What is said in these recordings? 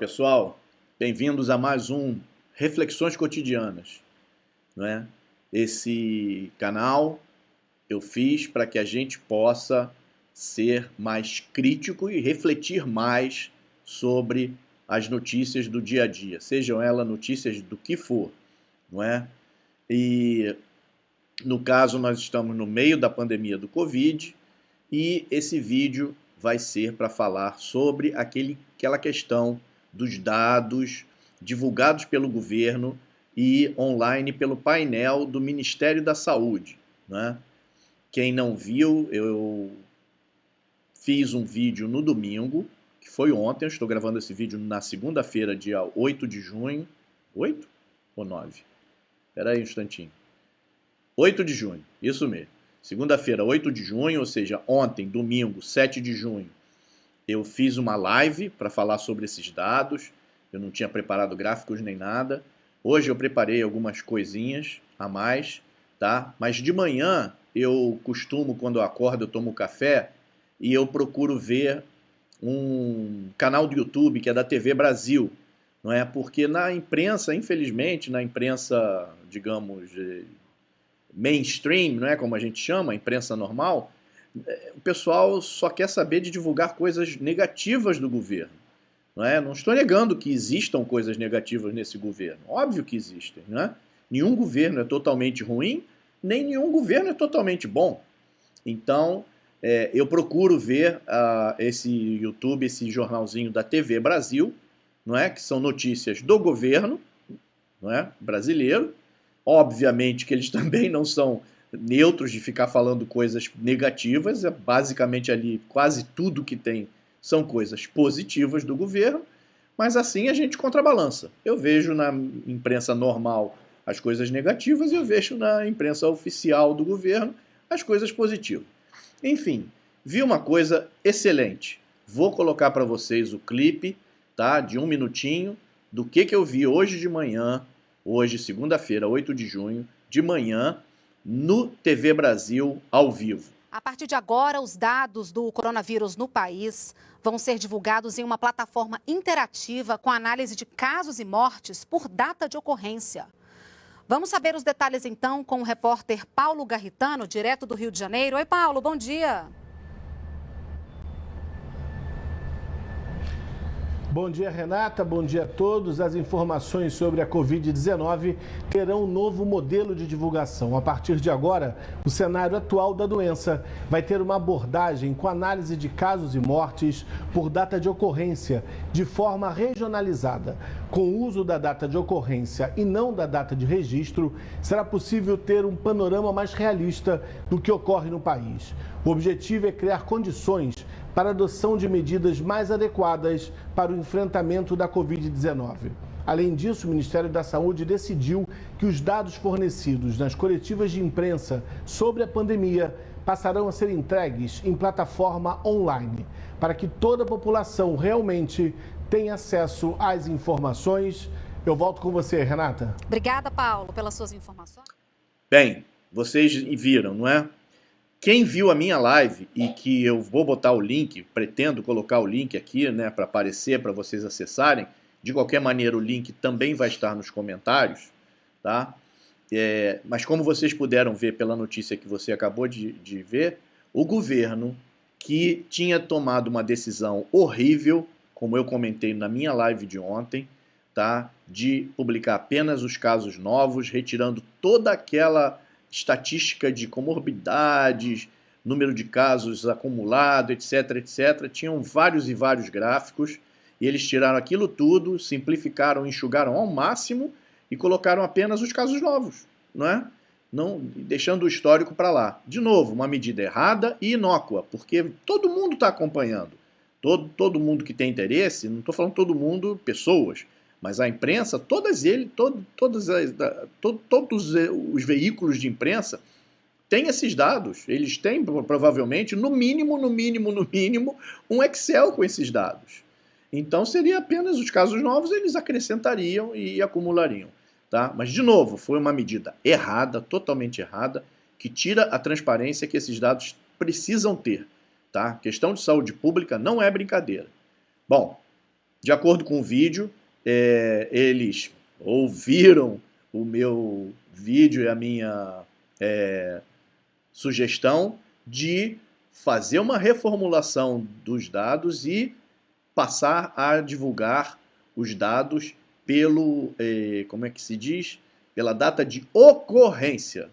pessoal, bem-vindos a mais um Reflexões Cotidianas, não é? Esse canal eu fiz para que a gente possa ser mais crítico e refletir mais sobre as notícias do dia a dia, sejam elas notícias do que for, não é? E no caso nós estamos no meio da pandemia do Covid e esse vídeo vai ser para falar sobre aquela questão dos dados divulgados pelo governo e online pelo painel do Ministério da Saúde, né? Quem não viu, eu fiz um vídeo no domingo, que foi ontem, eu estou gravando esse vídeo na segunda-feira, dia 8 de junho. 8 ou 9? Espera aí um instantinho. 8 de junho, isso mesmo. Segunda-feira, 8 de junho, ou seja, ontem, domingo, 7 de junho, eu fiz uma live para falar sobre esses dados. Eu não tinha preparado gráficos nem nada. Hoje eu preparei algumas coisinhas a mais, tá? Mas de manhã eu costumo, quando eu acordo, eu tomo café e eu procuro ver um canal do YouTube que é da TV Brasil, não é? Porque na imprensa, infelizmente, na imprensa, digamos, mainstream, não é como a gente chama, a imprensa normal, o pessoal só quer saber de divulgar coisas negativas do governo. Não é? Não estou negando que existam coisas negativas nesse governo. Óbvio que existem. Não é? Nenhum governo é totalmente ruim, nem nenhum governo é totalmente bom. Então, eu procuro ver esse YouTube, esse jornalzinho da TV Brasil, não é? Que são notícias do governo, não é? Brasileiro. Obviamente que eles também não são neutros de ficar falando coisas negativas, basicamente ali quase tudo que tem são coisas positivas do governo, mas assim a gente contrabalança. Eu vejo na imprensa normal as coisas negativas e eu vejo na imprensa oficial do governo as coisas positivas. Enfim, vi uma coisa excelente. Vou colocar para vocês o clipe, tá, de 1 minutinho do que eu vi hoje de manhã, hoje, segunda-feira, 8 de junho, de manhã, no TV Brasil, ao vivo. A partir de agora, os dados do coronavírus no país vão ser divulgados em uma plataforma interativa com análise de casos e mortes por data de ocorrência. Vamos saber os detalhes, então, com o repórter Paulo Garritano, direto do Rio de Janeiro. Oi, Paulo, bom dia. Bom dia, Renata. Bom dia a todos. As informações sobre a Covid-19 terão um novo modelo de divulgação. A partir de agora, o cenário atual da doença vai ter uma abordagem com análise de casos e mortes por data de ocorrência, de forma regionalizada. Com o uso da data de ocorrência e não da data de registro, será possível ter um panorama mais realista do que ocorre no país. O objetivo é criar condições para a adoção de medidas mais adequadas para o enfrentamento da Covid-19. Além disso, o Ministério da Saúde decidiu que os dados fornecidos nas coletivas de imprensa sobre a pandemia passarão a ser entregues em plataforma online, para que toda a população realmente tenha acesso às informações. Eu volto com você, Renata. Obrigada, Paulo, pelas suas informações. Bem, vocês viram, não é? Quem viu a minha live, e que eu vou botar o link, pretendo colocar o link aqui, né, para aparecer, para vocês acessarem. De qualquer maneira, o link também vai estar nos comentários, tá? Mas como vocês puderam ver pela notícia que você acabou de ver, o governo, que tinha tomado uma decisão horrível, como eu comentei na minha live de ontem, tá, de publicar apenas os casos novos, retirando toda aquela estatística de comorbidades, número de casos acumulado, etc, etc. Tinham vários e vários gráficos e eles tiraram aquilo tudo, simplificaram, enxugaram ao máximo e colocaram apenas os casos novos, não é? Não, deixando o histórico para lá. De novo, uma medida errada e inócua, porque todo mundo está acompanhando. Todo mundo que tem interesse, não estou falando todo mundo, pessoas, mas a imprensa, todos os veículos de imprensa têm esses dados. Eles têm, provavelmente, no mínimo, um Excel com esses dados. Então, seria apenas os casos novos, eles acrescentariam e acumulariam. Tá? Mas, de novo, foi uma medida errada, totalmente errada, que tira a transparência que esses dados precisam ter. Tá? Questão de saúde pública não é brincadeira. Bom, De acordo com o vídeo, eles ouviram o meu vídeo e a minha sugestão de fazer uma reformulação dos dados e passar a divulgar os dados pelo, como é que se diz? Pela data de ocorrência,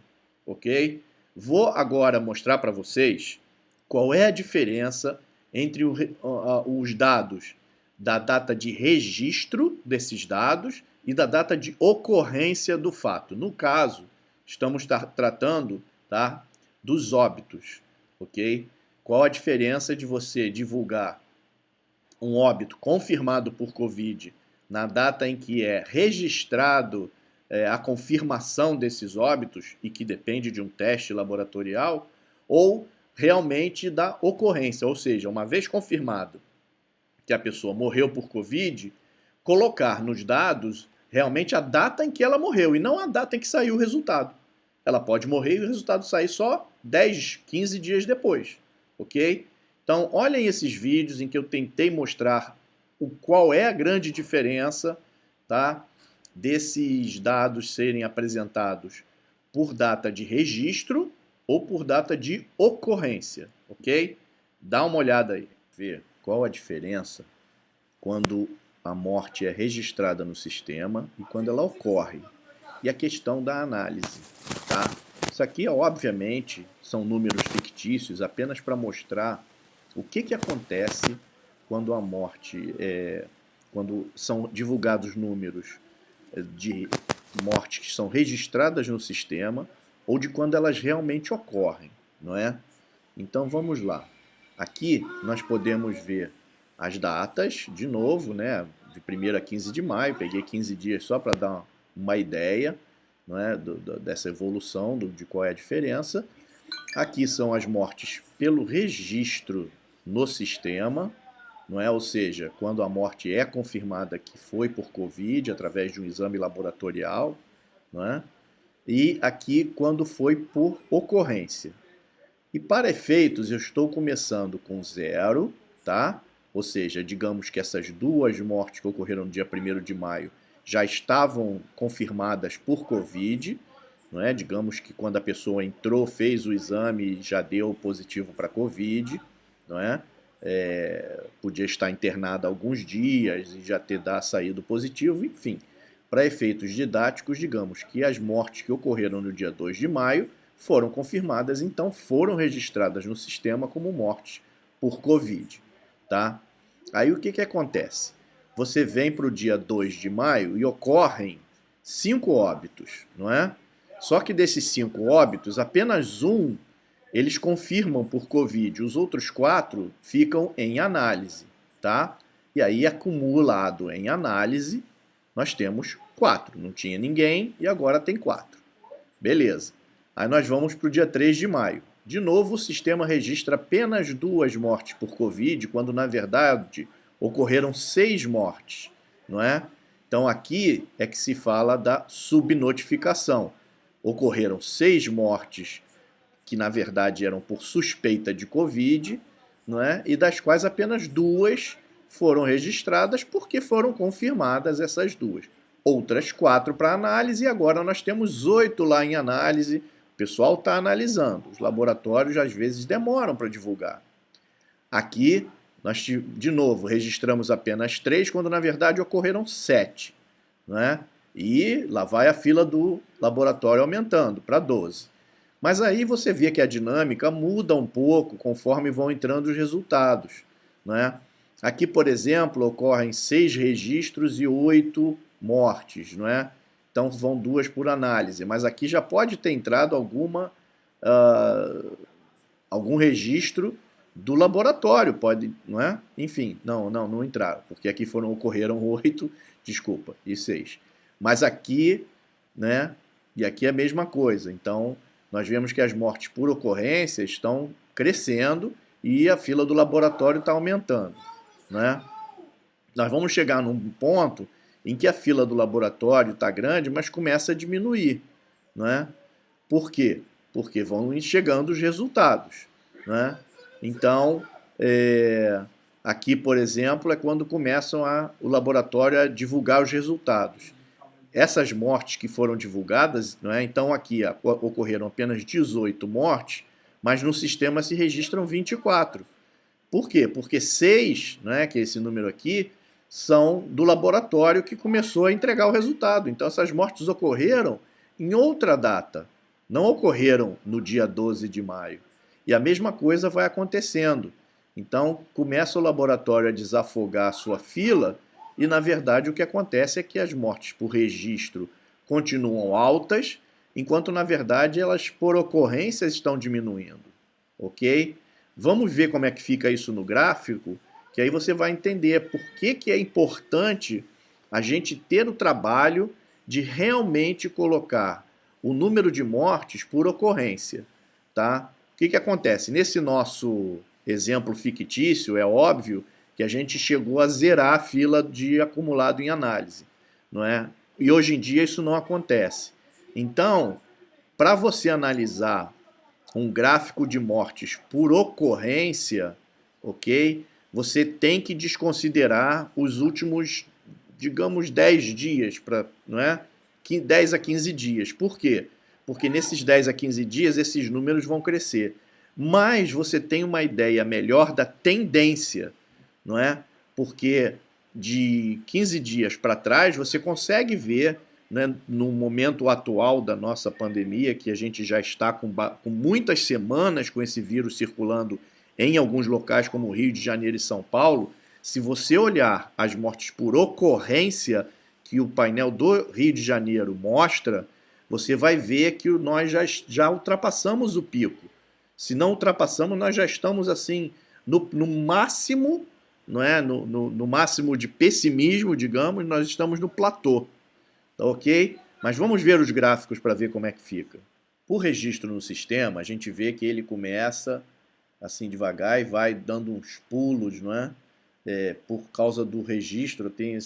ok? Vou agora mostrar para vocês qual é a diferença entre os dados da data de registro desses dados e da data de ocorrência do fato. No caso, estamos tratando, tá, dos óbitos, ok? Qual a diferença de você divulgar um óbito confirmado por Covid na data em que é registrado a confirmação desses óbitos e que depende de um teste laboratorial, ou realmente da ocorrência, ou seja, uma vez confirmado que a pessoa morreu por Covid, colocar nos dados realmente a data em que ela morreu e não a data em que saiu o resultado. Ela pode morrer e o resultado sair só 10, 15 dias depois, ok? Então, olhem esses vídeos em que eu tentei mostrar qual é a grande diferença, tá, desses dados serem apresentados por data de registro ou por data de ocorrência, ok? Dá uma olhada aí, vê qual a diferença quando a morte é registrada no sistema e quando ela ocorre. E a questão da análise, tá? Isso aqui, obviamente, são números fictícios apenas para mostrar o que acontece quando a morte quando são divulgados números de mortes que são registradas no sistema ou de quando elas realmente ocorrem, não é? Então vamos lá. Aqui nós podemos ver as datas, de novo, né? De 1º a 15 de maio, peguei 15 dias só para dar uma ideia, não é? Dessa evolução, de qual é a diferença. Aqui são as mortes pelo registro no sistema, não é? Ou seja, quando a morte é confirmada que foi por Covid, através de um exame laboratorial, não é? E aqui quando foi por ocorrência. E para efeitos, eu estou começando com 0, tá? Ou seja, digamos que essas duas mortes que ocorreram no dia 1º de maio já estavam confirmadas por Covid, não é? Digamos que quando a pessoa entrou, fez o exame e já deu positivo para Covid, não é? Podia estar internada alguns dias e já ter saído positivo, enfim. Para efeitos didáticos, digamos que as mortes que ocorreram no dia 2 de maio foram confirmadas, então foram registradas no sistema como mortes por Covid, tá? Aí o que acontece? Você vem para o dia 2 de maio e ocorrem 5 óbitos, não é? Só que desses 5 óbitos, apenas um eles confirmam por Covid, os outros 4 ficam em análise, tá? E aí, acumulado em análise, nós temos 4. Não tinha ninguém e agora tem 4. Beleza. Aí nós vamos para o dia 3 de maio. De novo, o sistema registra apenas 2 mortes por Covid, quando na verdade ocorreram 6 mortes, não é? Então aqui é que se fala da subnotificação. Ocorreram 6 mortes que na verdade eram por suspeita de Covid, não é? E das quais apenas 2 foram registradas porque foram confirmadas essas 2. Outras 4 para análise e agora nós temos 8 lá em análise. O pessoal está analisando. Os laboratórios às vezes demoram para divulgar. Aqui nós, de novo, registramos apenas 3, quando na verdade ocorreram 7. Não é? E lá vai a fila do laboratório aumentando para 12. Mas aí você vê que a dinâmica muda um pouco conforme vão entrando os resultados, não é? Aqui, por exemplo, ocorrem 6 registros e 8 mortes, não é? Então vão 2 por análise, mas aqui já pode ter entrado algum registro do laboratório, pode, não é? Enfim, não entraram, porque aqui ocorreram 8, desculpa, e 6. Mas aqui, né? E aqui é a mesma coisa, então nós vemos que as mortes por ocorrência estão crescendo e a fila do laboratório está aumentando, né? Nós vamos chegar num ponto em que a fila do laboratório está grande, mas começa a diminuir, né? Por quê? Porque vão chegando os resultados, né? Então, Aqui, por exemplo, é quando começam o laboratório a divulgar os resultados. Essas mortes que foram divulgadas, não é? Então aqui ocorreram apenas 18 mortes, mas no sistema se registram 24. Por quê? Porque 6, né, que é esse número aqui, são do laboratório que começou a entregar o resultado. Então essas mortes ocorreram em outra data, não ocorreram no dia 12 de maio. E a mesma coisa vai acontecendo. Então começa o laboratório a desafogar a sua fila e, na verdade, o que acontece é que as mortes por registro continuam altas, enquanto, na verdade, elas por ocorrências estão diminuindo. Ok? Vamos ver como é que fica isso no gráfico, que aí você vai entender por que é importante a gente ter o trabalho de realmente colocar o número de mortes por ocorrência. Tá? O que acontece? Nesse nosso exemplo fictício, é óbvio que a gente chegou a zerar a fila de acumulado em análise, não é? E hoje em dia isso não acontece. Então, para você analisar um gráfico de mortes por ocorrência, ok? Você tem que desconsiderar os últimos, digamos, 10 dias, não é? 10 a 15 dias. Por quê? Porque nesses 10 a 15 dias esses números vão crescer. Mas você tem uma ideia melhor da tendência, não é? Porque de 15 dias para trás você consegue ver, né, no momento atual da nossa pandemia, que a gente já está com muitas semanas com esse vírus circulando em alguns locais como Rio de Janeiro e São Paulo, se você olhar as mortes por ocorrência que o painel do Rio de Janeiro mostra, você vai ver que nós já ultrapassamos o pico. Se não ultrapassamos, nós já estamos assim no máximo, não é? No máximo de pessimismo, digamos, nós estamos no platô. Tá ok? Mas vamos ver os gráficos para ver como é que fica. O registro no sistema, a gente vê que ele começa assim devagar e vai dando uns pulos, não é? Por causa do registro, tem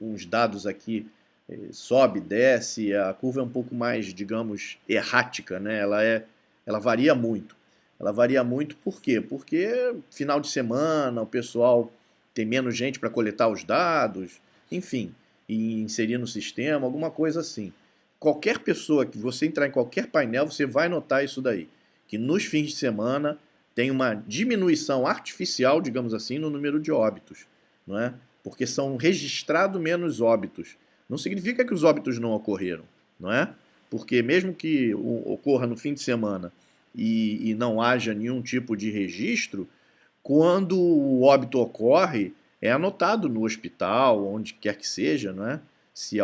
uns dados aqui, sobe, desce, a curva é um pouco mais, digamos, errática, né? Ela varia muito. Ela varia muito por quê? Porque final de semana, o pessoal tem menos gente para coletar os dados, enfim, e inserir no sistema, alguma coisa assim. Qualquer pessoa que você entrar em qualquer painel, você vai notar isso daí, que nos fins de semana tem uma diminuição artificial, digamos assim, no número de óbitos, não é? Porque são registrados menos óbitos. Não significa que os óbitos não ocorreram, não é? Porque mesmo que ocorra no fim de semana e não haja nenhum tipo de registro, quando o óbito ocorre, é anotado no hospital, onde quer que seja, não é? Se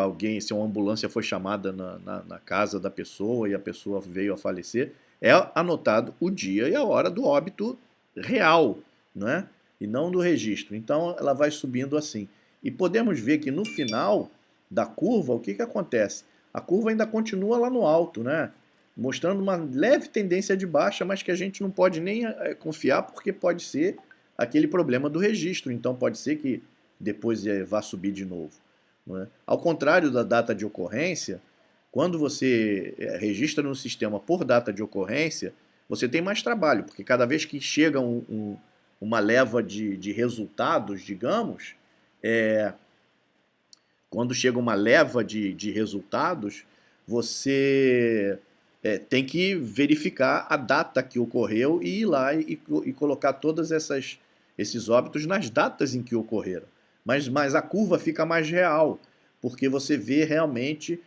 uma ambulância foi chamada na casa da pessoa e a pessoa veio a falecer, é anotado o dia e a hora do óbito real, não é? E não do registro. Então ela vai subindo assim. E podemos ver que no final da curva, o que acontece? A curva ainda continua lá no alto, né? Mostrando uma leve tendência de baixa, mas que a gente não pode nem confiar, porque pode ser aquele problema do registro. Então pode ser que depois vá subir de novo. Não é? Ao contrário da data de ocorrência, quando você registra no sistema por data de ocorrência, você tem mais trabalho, porque cada vez que chega uma leva de resultados, digamos, quando chega uma leva de resultados, você tem que verificar a data que ocorreu e ir lá e colocar todos esses óbitos nas datas em que ocorreram. Mas a curva fica mais real, porque você vê realmente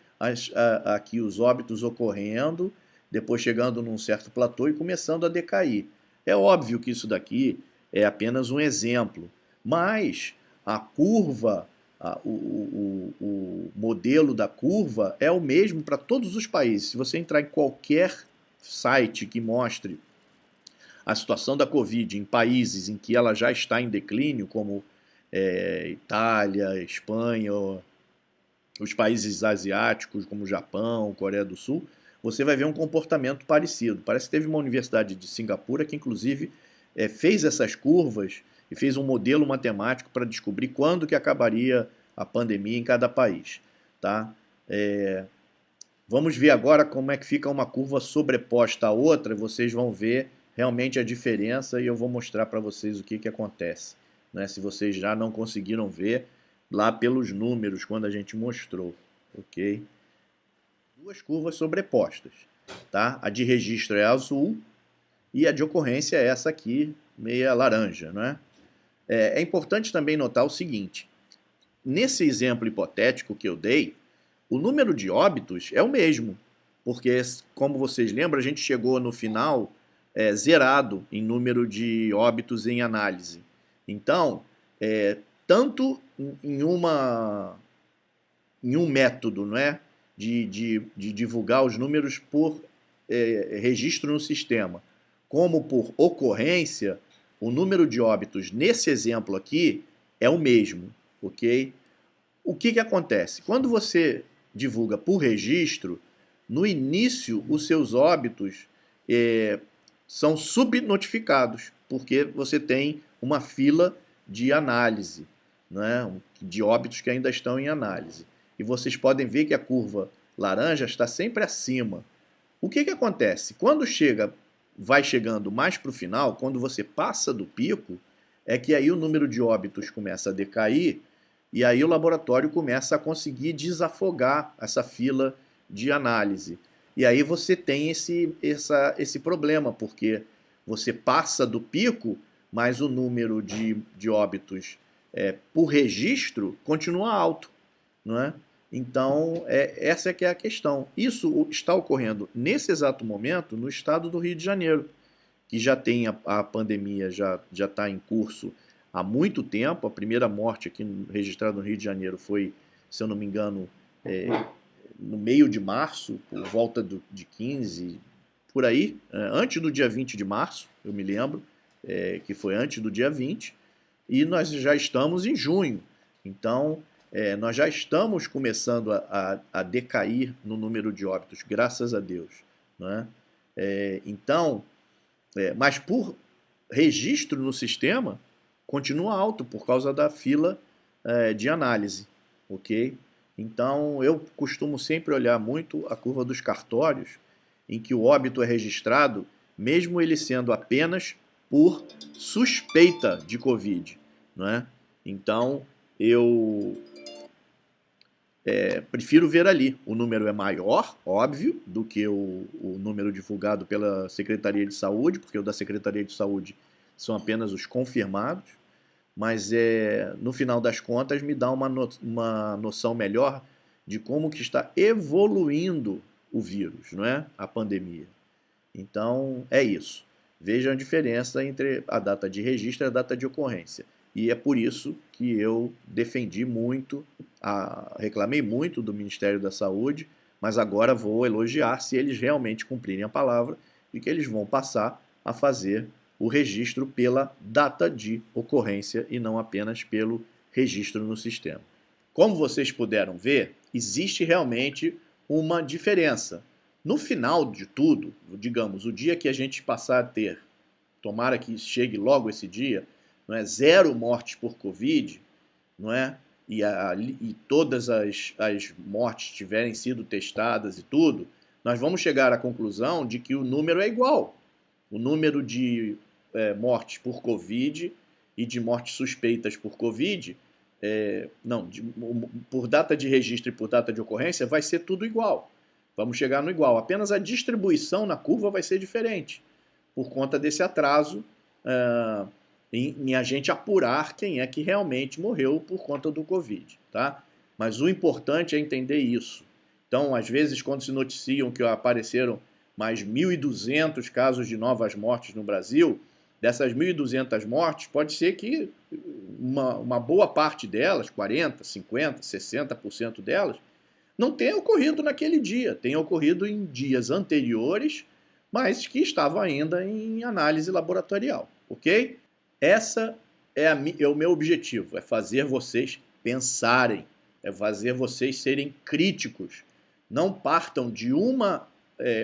aqui os óbitos ocorrendo, depois chegando num certo platô e começando a decair. É óbvio que isso daqui é apenas um exemplo, mas a curva, o modelo da curva é o mesmo para todos os países. Se você entrar em qualquer site que mostre a situação da Covid em países em que ela já está em declínio, como Itália, Espanha, os países asiáticos como Japão, Coreia do Sul, você vai ver um comportamento parecido. Parece que teve uma universidade de Singapura que inclusive fez essas curvas e fez um modelo matemático para descobrir quando que acabaria a pandemia em cada país. Tá? Vamos ver agora como é que fica uma curva sobreposta à outra, vocês vão ver realmente a diferença e eu vou mostrar para vocês o que acontece, né? Se vocês já não conseguiram ver lá pelos números quando a gente mostrou, ok? Duas curvas sobrepostas, tá? A de registro é azul e a de ocorrência é essa aqui, meia laranja, né? É importante também notar o seguinte, nesse exemplo hipotético que eu dei, o número de óbitos é o mesmo, porque, como vocês lembram, a gente chegou no final zerado em número de óbitos em análise. Então, tanto em um método, não é, de divulgar os números por registro no sistema, como por ocorrência, o número de óbitos nesse exemplo aqui é o mesmo, ok? O que acontece? Quando você divulga por registro, no início os seus óbitos são subnotificados, porque você tem uma fila de análise, né, de óbitos que ainda estão em análise. E vocês podem ver que a curva laranja está sempre acima. O que acontece? Quando vai chegando mais para o final, quando você passa do pico, é que aí o número de óbitos começa a decair e aí o laboratório começa a conseguir desafogar essa fila de análise. E aí você tem esse problema, porque você passa do pico, mas o número de óbitos por registro continua alto, não é? Então, essa é que é a questão. Isso está ocorrendo nesse exato momento no estado do Rio de Janeiro, que já tem a pandemia, já está em curso há muito tempo. A primeira morte aqui registrada no Rio de Janeiro foi, se eu não me engano, no meio de março, por volta de 15, por aí, antes do dia 20 de março, eu me lembro, que foi antes do dia 20, e nós já estamos em junho. Então, nós já estamos começando a decair no número de óbitos, graças a Deus, não é? Então, mas por registro no sistema, continua alto por causa da fila de análise, ok? Então, eu costumo sempre olhar muito a curva dos cartórios, em que o óbito é registrado, mesmo ele sendo apenas por suspeita de Covid, não é? Então, eu prefiro ver ali. O número é maior, óbvio, do que o número divulgado pela Secretaria de Saúde, porque o da Secretaria de Saúde são apenas os confirmados, mas no final das contas me dá uma noção melhor de como que está evoluindo o vírus, não é? A pandemia. Então, é isso. Vejam a diferença entre a data de registro e a data de ocorrência. E é por isso que eu defendi muito, reclamei muito do Ministério da Saúde, mas agora vou elogiar se eles realmente cumprirem a palavra e que eles vão passar a fazer o registro pela data de ocorrência e não apenas pelo registro no sistema. Como vocês puderam ver, existe realmente uma diferença. No final de tudo, digamos, o dia que a gente passar a ter, tomara que chegue logo esse dia, não é, 0 mortes por Covid, não é? E todas as mortes tiverem sido testadas e tudo, nós vamos chegar à conclusão de que o número é igual. O número de mortes por Covid e de mortes suspeitas por Covid, por data de registro e por data de ocorrência, vai ser tudo igual. Vamos chegar no igual. Apenas a distribuição na curva vai ser diferente, por conta desse atraso em a gente apurar quem é que realmente morreu por conta do Covid, tá? Mas o importante é entender isso. Então, às vezes, quando se noticiam que apareceram mais 1.200 casos de novas mortes no Brasil, dessas 1.200 mortes, pode ser que uma boa parte delas, 40%, 50%, 60% delas, não tenha ocorrido naquele dia, tenha ocorrido em dias anteriores, mas que estavam ainda em análise laboratorial, ok? Essa é o meu objetivo, é fazer vocês pensarem, é fazer vocês serem críticos. Não partam de uma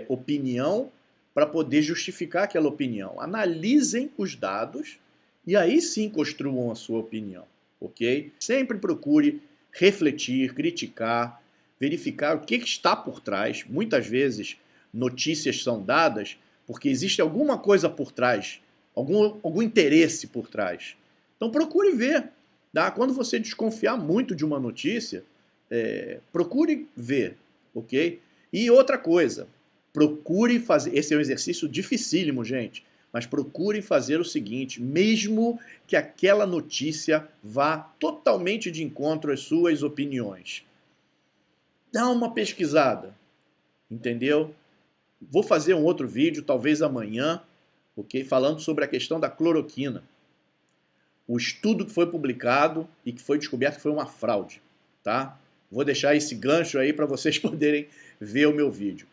opinião para poder justificar aquela opinião. Analisem os dados e aí sim construam a sua opinião, ok? Sempre procure refletir, criticar, verificar o que está por trás. Muitas vezes notícias são dadas porque existe alguma coisa por trás, algum interesse por trás. Então procure ver. Tá? Quando você desconfiar muito de uma notícia, procure ver, ok? E outra coisa, procure fazer, esse é um exercício dificílimo, gente, mas procure fazer o seguinte, mesmo que aquela notícia vá totalmente de encontro às suas opiniões. Dá uma pesquisada, entendeu? Vou fazer um outro vídeo, talvez amanhã, ok? Falando sobre a questão da cloroquina. O estudo que foi publicado e que foi descoberto que foi uma fraude, tá? Vou deixar esse gancho aí para vocês poderem ver o meu vídeo.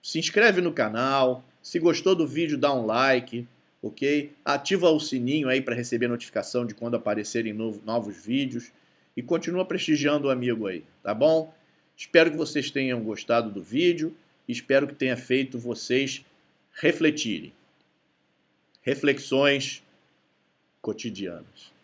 Se inscreve no canal, se gostou do vídeo dá um like, ok? Ativa o sininho aí para receber notificação de quando aparecerem novos vídeos e continua prestigiando o amigo aí, tá bom? Espero que vocês tenham gostado do vídeo e espero que tenha feito vocês refletirem. Reflexões cotidianas.